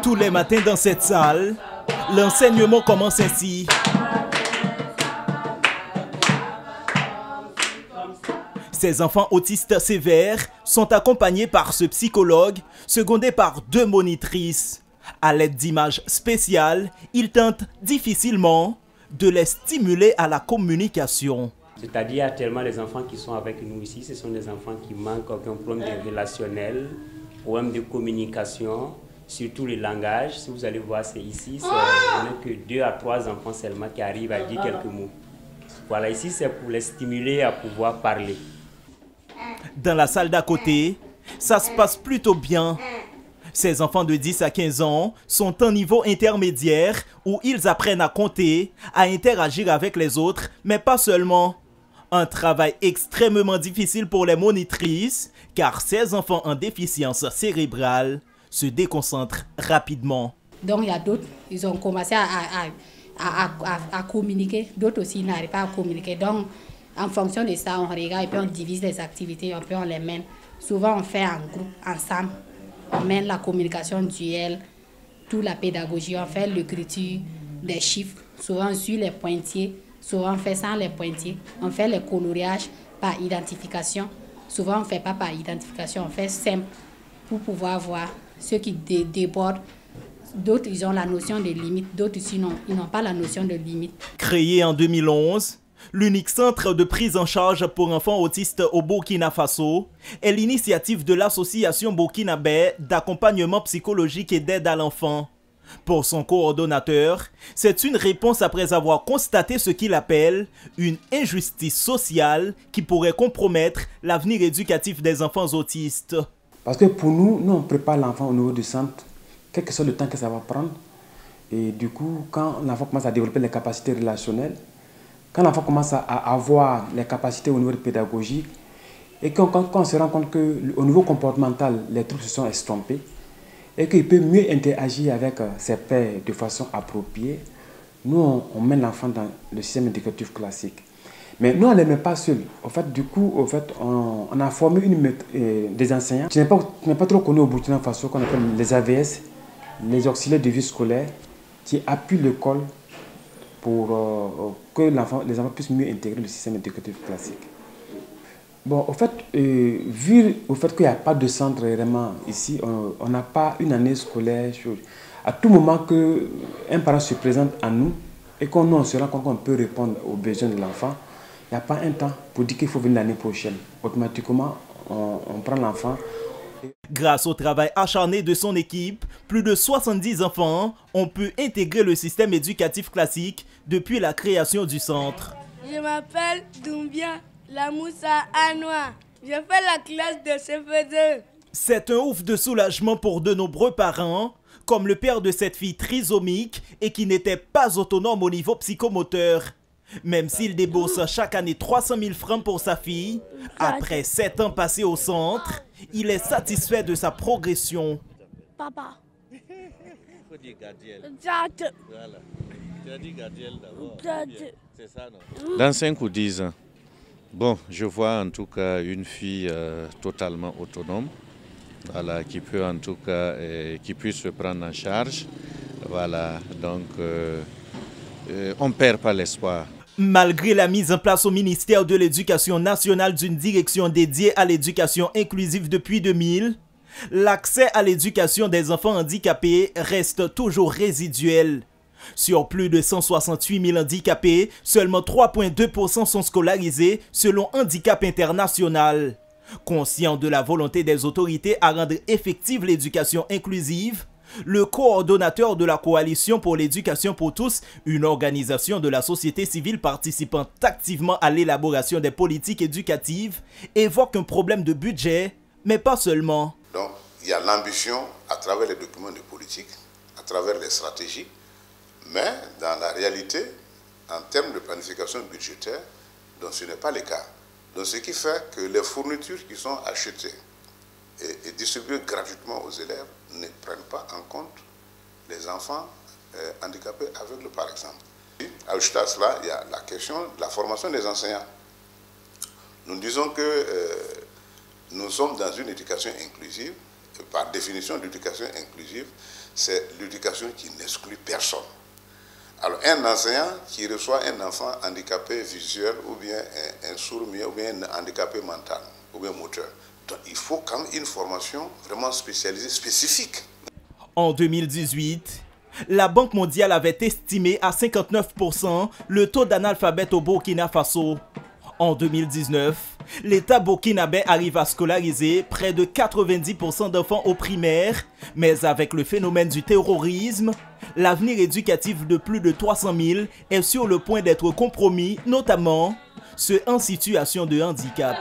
Tous les matins dans cette salle, l'enseignement commence ainsi. Ces enfants autistes sévères sont accompagnés par ce psychologue, secondé par 2 monitrices. À l'aide d'images spéciales, il tente difficilement de les stimuler à la communication. C'est-à-dire, actuellement, les enfants qui sont avec nous ici, ce sont des enfants qui manquent, qui ont un problème de relationnel, problème de communication, surtout le langage. Si vous allez voir, c'est ici, il n'y a que 2 à 3 enfants seulement qui arrivent à dire quelques mots. Voilà, ici, c'est pour les stimuler à pouvoir parler. Dans la salle d'à côté, ça se passe plutôt bien. Ces enfants de 10 à 15 ans sont en niveau intermédiaire où ils apprennent à compter, à interagir avec les autres, mais pas seulement. Un travail extrêmement difficile pour les monitrices, car ces enfants en déficience cérébrale se déconcentrent rapidement. Donc il y a d'autres, ils ont commencé à communiquer, d'autres aussi n'arrivent pas à communiquer. Donc en fonction de ça, on regarde et puis on divise les activités, et puis on les mène. Souvent on fait en groupe, ensemble. On mène la communication duel, toute la pédagogie, on fait l'écriture des chiffres. Souvent on suit les pointillés, souvent on fait sans les pointillés. On fait les coloriages par identification. Souvent on ne fait pas par identification, on fait simple pour pouvoir voir ceux qui débordent. D'autres, ils ont la notion de limite, d'autres, sinon, ils n'ont pas la notion de limite. Créé en 2011, l'unique centre de prise en charge pour enfants autistes au Burkina Faso est l'initiative de l'association burkinabé d'accompagnement psychologique et d'aide à l'enfant. Pour son coordonnateur, c'est une réponse après avoir constaté ce qu'il appelle une injustice sociale qui pourrait compromettre l'avenir éducatif des enfants autistes. Parce que pour nous, on prépare l'enfant au niveau du centre, quel que soit le temps que ça va prendre. Et du coup, quand l'enfant commence à développer les capacités relationnelles, quand l'enfant commence à avoir les capacités au niveau pédagogique, et quand on se rend compte qu'au niveau comportemental, les trucs se sont estompés, et qu'il peut mieux interagir avec ses pairs de façon appropriée, nous, on mène l'enfant dans le système éducatif classique. Mais nous, on ne les met pas seuls. Au fait, du coup, on a formé des enseignants qui n'est pas trop connu au Burkina Faso, qu'on appelle les AVS, les auxiliaires de vie scolaire, qui appuient l'école pour que les enfants puissent mieux intégrer le système éducatif classique. Bon, au fait, vu au fait qu'il n'y a pas de centre vraiment ici, on n'a pas une année scolaire. À tout moment qu'un parent se présente à nous et qu'on se rend compte qu'on peut répondre aux besoins de l'enfant, il n'y a pas un temps pour dire qu'il faut venir l'année prochaine. Automatiquement, on prend l'enfant. Grâce au travail acharné de son équipe, plus de 70 enfants ont pu intégrer le système éducatif classique depuis la création du centre. Je m'appelle Doumbia Lamoussa Anoua. Je fais la classe de CP2. C'est un ouf de soulagement pour de nombreux parents, comme le père de cette fille trisomique et qui n'était pas autonome au niveau psychomoteur. Même s'il débourse chaque année 300 000 francs pour sa fille, après 7 ans passés au centre, il est satisfait de sa progression. Papa. Dans 5 ou 10 ans, bon, je vois en tout cas une fille totalement autonome, voilà, qui peut en tout cas, qui puisse se prendre en charge. Voilà, donc on ne perd pas l'espoir. Malgré la mise en place au ministère de l'Éducation nationale d'une direction dédiée à l'éducation inclusive depuis 2000, l'accès à l'éducation des enfants handicapés reste toujours résiduel. Sur plus de 168 000 handicapés, seulement 3,2% sont scolarisés selon Handicap International. Conscient de la volonté des autorités à rendre effective l'éducation inclusive, le coordonnateur de la Coalition pour l'éducation pour tous, une organisation de la société civile participant activement à l'élaboration des politiques éducatives, évoque un problème de budget, mais pas seulement. Donc, il y a l'ambition à travers les documents de politique, à travers les stratégies, mais dans la réalité, en termes de planification budgétaire, donc ce n'est pas le cas. Donc, ce qui fait que les fournitures qui sont achetées et distribuées gratuitement aux élèves ne prennent pas en compte les enfants handicapés aveugles, par exemple. Ajouté à cela, il y a la question de la formation des enseignants. Nous disons que nous sommes dans une éducation inclusive par définition, l'éducation inclusive, c'est l'éducation qui n'exclut personne. Alors, un enseignant qui reçoit un enfant handicapé visuel ou bien un sourd-muet ou bien un handicapé mental ou bien moteur, donc il faut quand même une formation vraiment spécialisée, spécifique. En 2018, la Banque mondiale avait estimé à 59% le taux d'analphabète au Burkina Faso. En 2019, l'État burkinabé arrive à scolariser près de 90% d'enfants au primaire, mais avec le phénomène du terrorisme, l'avenir éducatif de plus de 300 000 est sur le point d'être compromis, notamment ceux en situation de handicap.